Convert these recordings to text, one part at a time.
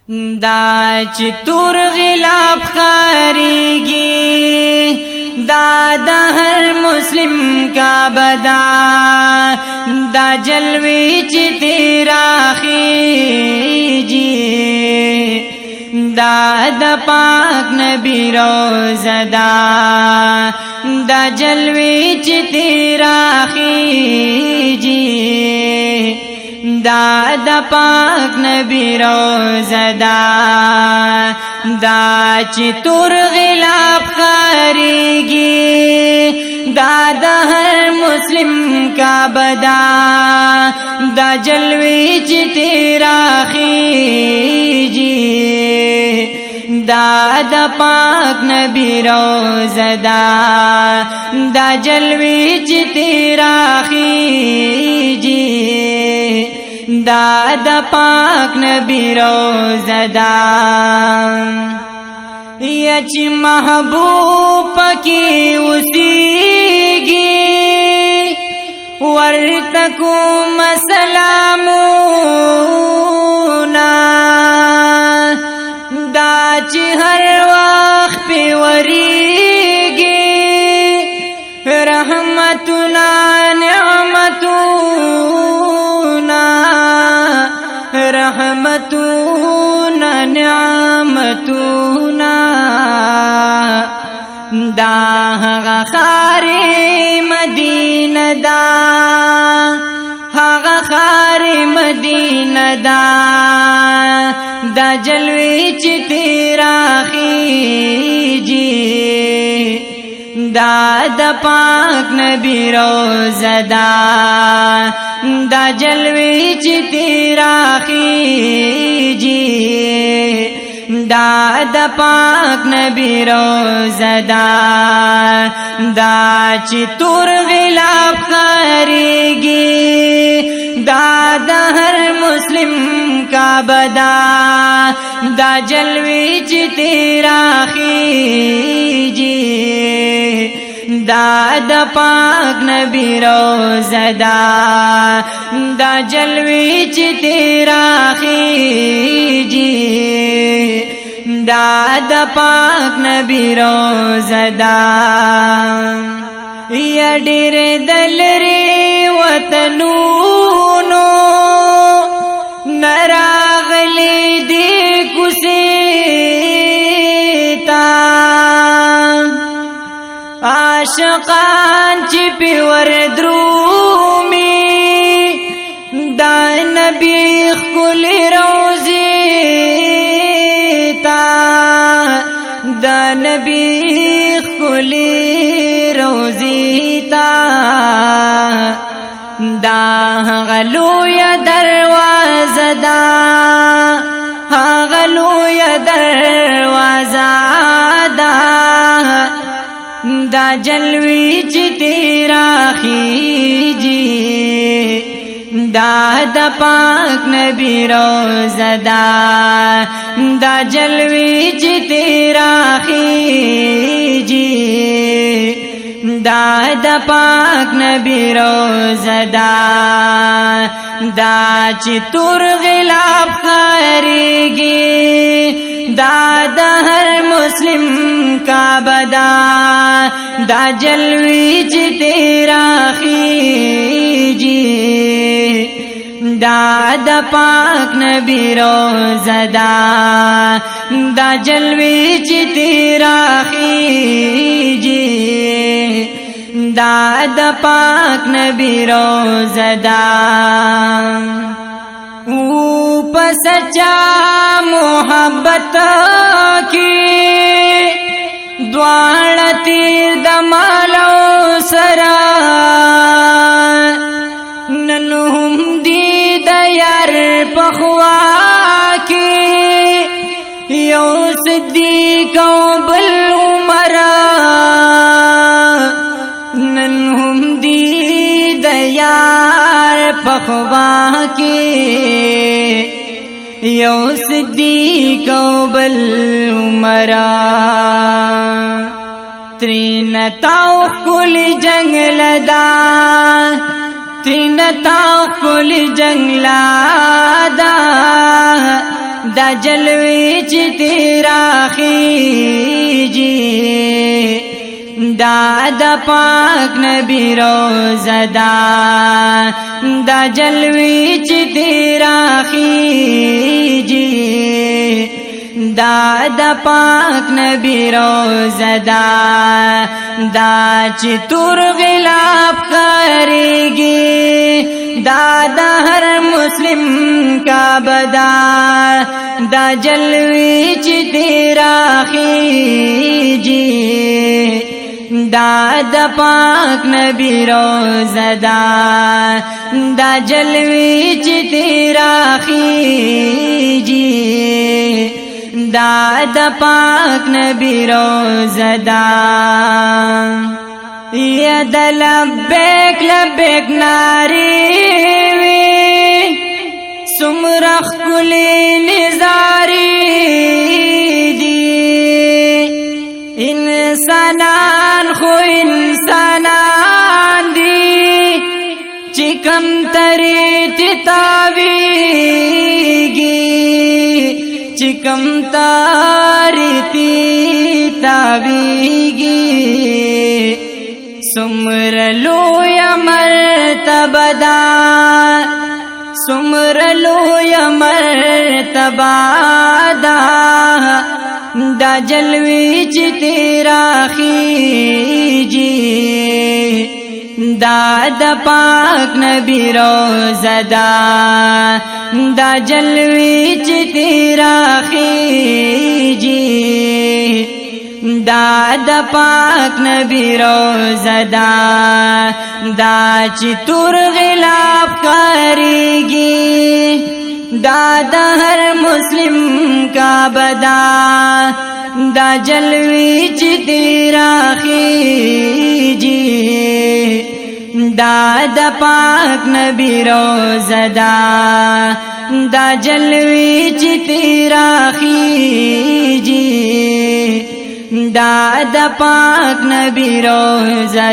دا چې تور غلاف خاريږي دا د هر مسلم کا بدا دا جلوی چې تیرا خيږي دا د پاک نبی روزه دا جلوی چې تیرا خيږي دا د پاک نبی روزه دا چې تور غلاف خاريږي دا د هر مسلم کا بدا دا جلوی چې تیرا خيږي دا د پاک نبی روزه دا جلوی چې تیرا خيږي دا د پاک نبی روزه یا چې محبوب پکې اوسېږي ورته کوم سلامونه دا چې هر وخت په ورېږي رحمتنا رحمتنا نعمتنا دا هغه خار مدینه هغه خار مدینه دا جلوی چې تیرا خيږي دا د پاک نبی روزه دا جلوی چې تیرا خيږي دا د پاک نبی روزه دا چې تور غلاف خاريږي دا د هر مسلم کا بدا دا جلوی چې تیرا خيږي دا د پاک نبی روزه دا جلوی چې تیرا خيږي دا د پاک نبی روزه یا ډېر دلري وطنونو نراغلی دی کوڅې تا عاشقان چې په ور درومي دا نبی ښکلې روضې تا دا نبی ښکلې روضې تا دا هغه لویه دروازه هغه لویه دروازه دا جلوی چې تیرا خيږي دا د پاک نبی روزه دا جلوی چې تیرا خيږي دا د پاک نبی روزه دا چې تور غلاف خاريږي دا د هر مسلم کا بدا دا جلوی چې تیرا خيږي دا د پاک نبی روزه دا جلوی چې تیرا خيږي دا د پاک نبی روزه او پس سچا محبت کی دواړه تیر د مالو سره نن هم دی د یار په خوا کې یو صدیق او بل عمر نن هم دی د یار په خوا کې یو صدیق او بل عمر ترین تاو کل جنگل ترین تاو کل جنگل دا جلوی چی تیرا خیجی دا دا پاک نبی روزہ دا جلوی چی تیرا خیجی دا دا پاک نبی روزہ دا چی تور غلاف کریگی دا دا ہر مسلم کا بدا دا جلوی چی تیرا خیجی دا دا پاک نبی روزہ دا جلوی چی تیرا خیجی دا دا پاک نبی روزہ یا دا لبیک لبیک ناری وی سمرخ کلی نزاری دی انسانان خو انسانان دی چکم تری تتاویگی چکم تاری تتاویگی سمرلو یا مرتبہ سمرلو یا مرتبہ دا جلوی چی تیرا خیجی دا دا پاک نبی روزہ دا جلوی چی تیرا خیجی دا دا پاک نبی روزہ دا چی تور غلاف کریگی دا دا ہر مسلم کا بدا دا جلوی چی تیرا خیجی دا دا پاک نبی روزہ دا جلوی چی تیرا خیجی دا دا پاک نبی روزہ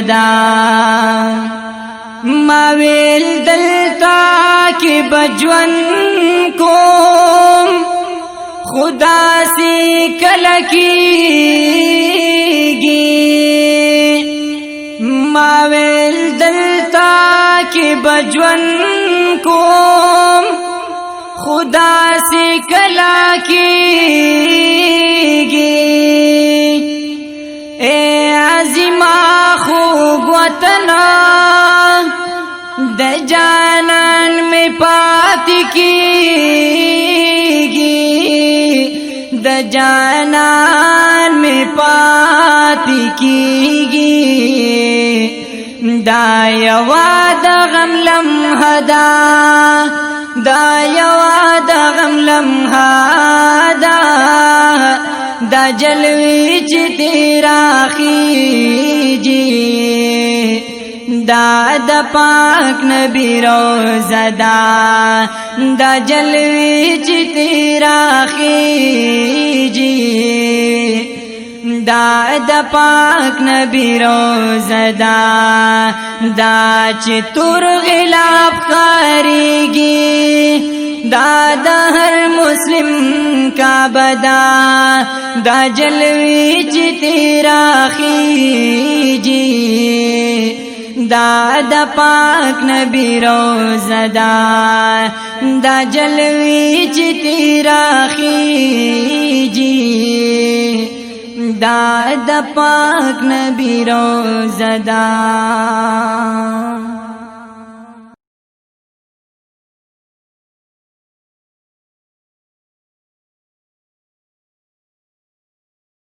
ماویل دلتا کی بجون کو خدا سی کلکیگی ماویل دلتا کی بجون کو خدا سی کلکیگی اے عظیمہ خوب وطنا د جانان میں پاتی کیگی د جانان میں پاتی کیگی دا یوا دا غم لمحہ دا یوا دا غم لمحہ دا جلوی چی تیرا خیجی دا دا پاک نبی روزہ دا جلوی چی تیرا خیجی دا دا پاک نبی روزہ دا چی تور غلاف کریگی دا دا ہر مسلم کا بدا دا جلوی چی تیرا خیجی دا دا پاک نبی روزہ دا جلوی چی تیرا خیجی دا دا پاک نبی روزہ